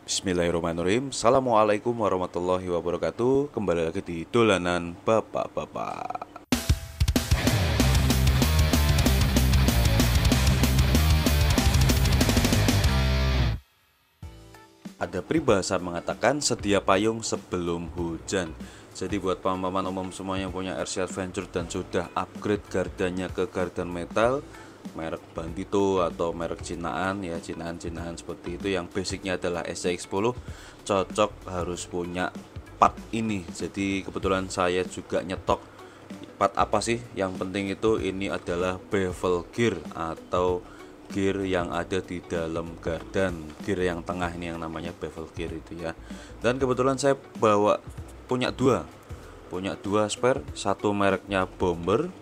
Bismillahirrahmanirrahim. Assalamualaikum warahmatullahi wabarakatuh. Kembali lagi di Dolanan Bapak-Bapak. Ada peribahasa mengatakan sedia payung sebelum hujan. Jadi buat paman-paman umum semua yang punya RC Adventure dan sudah upgrade gardanya ke gardan metal merek Bandito atau merek Cinaan ya, Cinaan seperti itu yang basicnya adalah SCX10, cocok harus punya part ini. Jadi kebetulan saya juga nyetok part apa sih? Yang penting itu ini adalah bevel gear atau gear yang ada di dalam gardan. Gear yang tengah ini yang namanya bevel gear itu ya. Dan kebetulan saya punya dua spare, satu mereknya Bomber,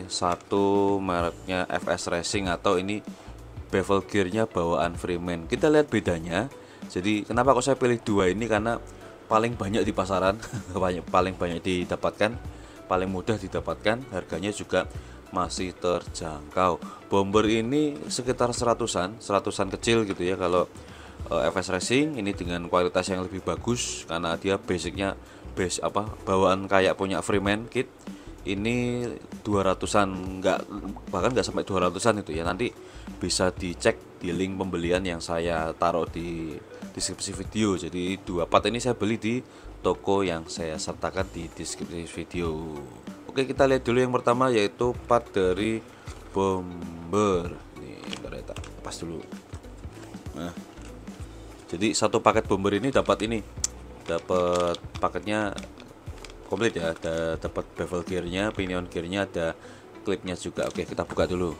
satu mereknya FS Racing atau ini bevel gearnya bawaan Freeman. Kita lihat bedanya. Jadi kenapa kok saya pilih dua ini, karena paling banyak di pasaran, paling banyak didapatkan, paling mudah didapatkan, harganya juga masih terjangkau. Bomber ini sekitar seratusan kecil gitu ya. Kalau FS Racing ini dengan kualitas yang lebih bagus karena dia basicnya bawaan kayak punya Freeman kit. Ini 200-an, bahkan nggak sampai 200-an itu ya. Nanti bisa dicek di link pembelian yang saya taruh di deskripsi video. Jadi dua part ini saya beli di toko yang saya sertakan di deskripsi video. Oke, kita lihat dulu yang pertama, yaitu part dari Bomber. Nih, kita lepas dulu. Nah, jadi satu paket Bomber ini dapat paketnya komplit ya. Ada dapat bevel gearnya, pinion gearnya, ada klipnya juga. Oke, kita buka dulu.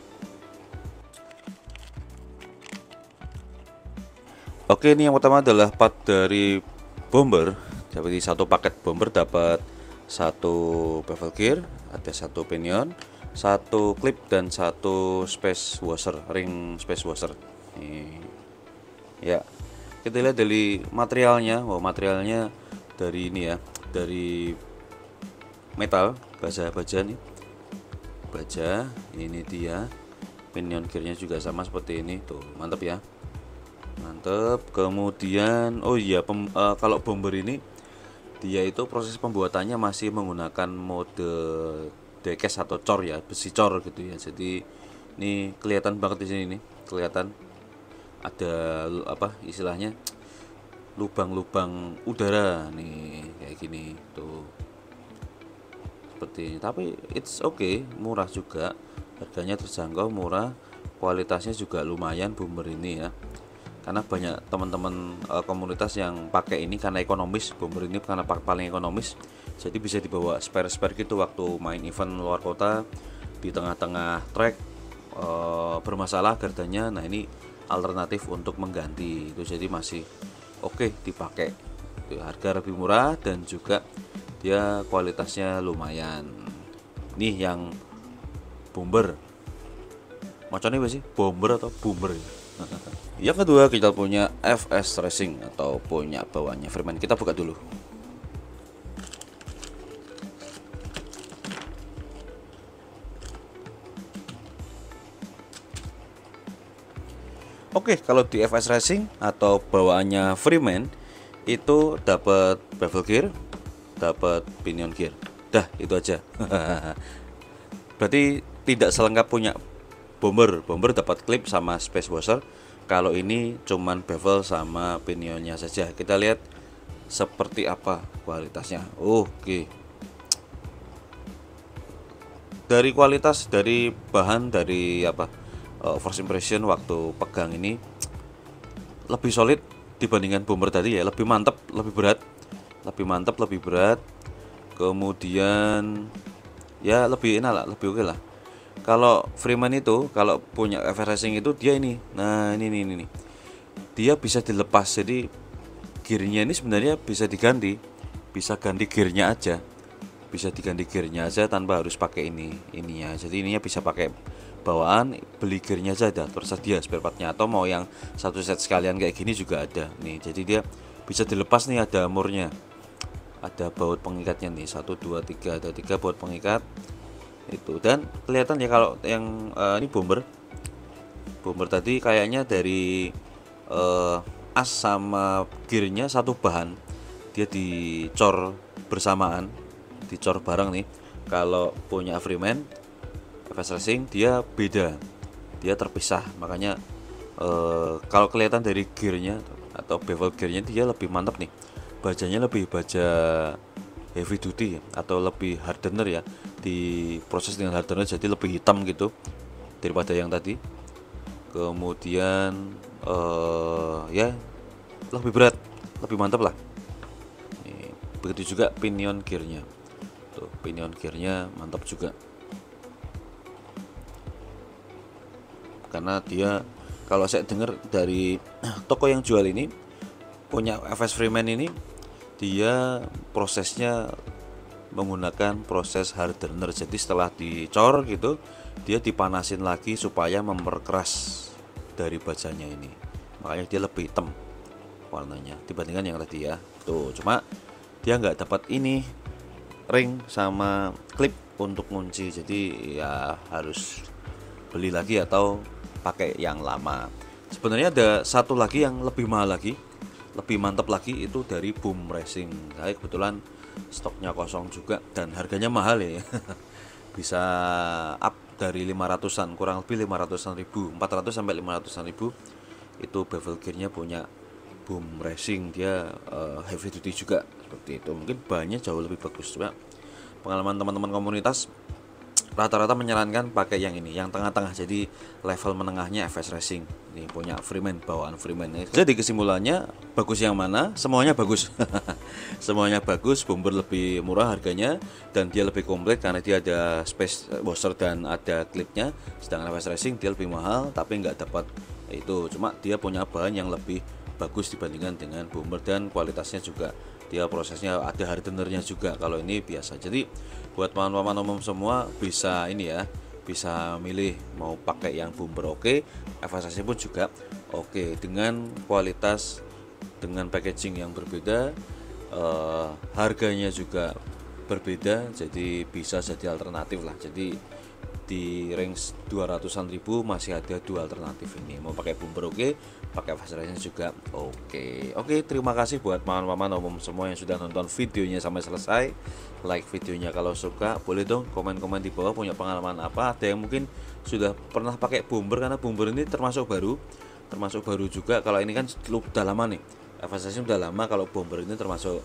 Oke, ini yang pertama adalah part dari Bomber. Jadi satu paket Bomber dapat satu bevel gear, ada satu pinion, satu klip, dan satu space washer, ring space washer. Ini ya, kita lihat dari materialnya. Materialnya dari ini ya, dari metal, baja nih, baja. Ini dia pinion gearnya juga sama seperti ini tuh, mantap ya, mantap. Kemudian kalau Bomber ini dia itu proses pembuatannya masih menggunakan mode diecast atau cor ya, besi cor gitu ya. Jadi ini kelihatan banget di sini nih, kelihatan ada istilahnya lubang-lubang udara nih, kayak gini tuh, seperti ini. Tapi it's okay, murah juga, harganya terjangkau, murah, kualitasnya juga lumayan Bomber ini ya. Karena banyak teman-teman komunitas yang pakai ini karena ekonomis. Bomber ini karena paling ekonomis, jadi bisa dibawa spare gitu waktu main event luar kota, di tengah-tengah trek bermasalah gardanya. Nah, ini alternatif untuk mengganti itu, jadi masih oke dipakai. Harga lebih murah dan juga dia kualitasnya lumayan. Nih yang Bomber, macamnya apa sih, Bomber atau Bomber ya? Yang kedua kita punya FS Racing atau punya bawahnya Freeman. Kita buka dulu. Oke, kalau di FS Racing atau bawaannya Freeman itu dapat bevel gear, dapat pinion gear. Dah, itu aja. Berarti tidak selengkap punya Bomber. Bomber dapat klip sama space washer. Kalau ini cuman bevel sama pinionnya saja. Kita lihat seperti apa kualitasnya. Oke. Dari kualitas, dari bahan, dari first impression waktu pegang ini lebih solid dibandingkan Bomber tadi ya. Lebih mantap, lebih berat. Lebih mantap, lebih berat. Kemudian ya lebih enak lah, lebih oke lah. Kalau Freeman itu, kalau punya FS Racing itu dia ini. Nah, ini. Dia bisa dilepas. Jadi gearnya ini sebenarnya bisa diganti. Bisa ganti gearnya aja. Bisa diganti gearnya aja tanpa harus pakai ininya. Jadi ininya bisa pakai bawaan, beli gearnya saja tersedia spare partnya, atau mau yang satu set sekalian kayak gini juga ada. Nih, jadi dia bisa dilepas nih, ada murnya. Ada baut pengikatnya nih, 1 2 3, ada 3 baut pengikat. Itu, dan kelihatan ya kalau yang ini Bomber tadi kayaknya dari as sama gearnya satu bahan, dia dicor bersamaan, dicor bareng nih. Kalau punya Freeman FS Racing dia beda, dia terpisah. Makanya kalau kelihatan dari gearnya atau bevel gearnya dia lebih mantap nih, bajanya lebih baja heavy duty atau lebih hardener ya, diproses dengan hardener jadi lebih hitam gitu daripada yang tadi. Kemudian ya lebih berat, lebih mantap lah. Begitu juga pinion gearnya, tuh pinion gearnya mantap juga, karena dia kalau saya dengar dari toko yang jual ini punya FS Freeman ini, dia prosesnya menggunakan proses hardener. Jadi setelah dicor gitu dia dipanasin lagi supaya memperkeras dari bajanya ini, makanya dia lebih hitam warnanya dibandingkan yang tadi ya. Tuh cuma dia nggak dapat ini ring sama klip untuk ngunci, jadi ya harus beli lagi atau pakai yang lama. Sebenarnya ada satu lagi yang lebih mahal lagi, lebih mantap lagi, itu dari Boom Racing. Saya kebetulan stoknya kosong juga dan harganya mahal ya. Bisa up dari 500-an, kurang lebih 500-an ribu, 400 sampai 500-an ribu. Itu bevel gearnya punya Boom Racing, dia heavy duty juga seperti itu. Mungkin bahannya jauh lebih bagus. Coba pengalaman teman-teman komunitas rata-rata menyarankan pakai yang ini, yang tengah-tengah, jadi level menengahnya FS Racing. Ini punya Freeman, bawaan Freeman. Jadi kesimpulannya bagus yang mana? Semuanya bagus. Semuanya bagus. Bomber lebih murah harganya dan dia lebih komplit karena dia ada space washer dan ada klipnya. Sedangkan FS Racing dia lebih mahal tapi nggak dapat itu. Cuma dia punya bahan yang lebih bagus dibandingkan dengan Bomber dan kualitasnya juga, dia prosesnya ada hardenernya juga. Kalau ini biasa. Jadi buat paman-paman umum semua bisa ini ya, bisa milih mau pakai yang Bomber oke, FS pun juga oke, dengan kualitas, dengan packaging yang berbeda, harganya juga berbeda, jadi bisa jadi alternatif lah. Jadi di range 200-an ribu masih ada dua alternatif ini, mau pakai Bomber oke, pakai FS Racing juga oke. Terima kasih buat paman-paman umum semua yang sudah nonton videonya sampai selesai. Like videonya kalau suka, boleh dong komen-komen di bawah punya pengalaman apa. Ada yang mungkin sudah pernah pakai Bomber, karena Bomber ini termasuk baru juga. Kalau ini kan udah lama nih, FS Racing udah lama, kalau Bomber ini termasuk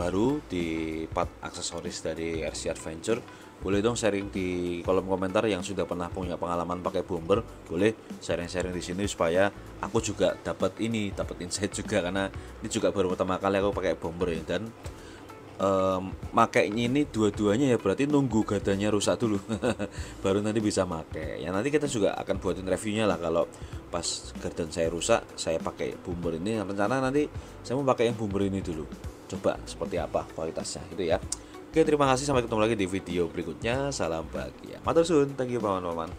baru di part aksesoris dari RC Adventure. Boleh dong sharing di kolom komentar yang sudah pernah punya pengalaman pakai Bomber, boleh sharing-sharing di sini supaya aku juga dapat insight juga, karena ini juga baru pertama kali aku pakai Bomber ya. Dan makainya ini dua-duanya ya, berarti nunggu gadanya rusak dulu baru nanti bisa pakai. Ya nanti kita juga akan buatin reviewnya lah, kalau pas gardan saya rusak saya pakai Bomber ini. Rencana nanti saya mau pakai yang Bomber ini dulu, coba seperti apa kualitasnya gitu ya. Oke, terima kasih, sampai ketemu lagi di video berikutnya. Salam bahagia, matur suwun, thank you paman-paman.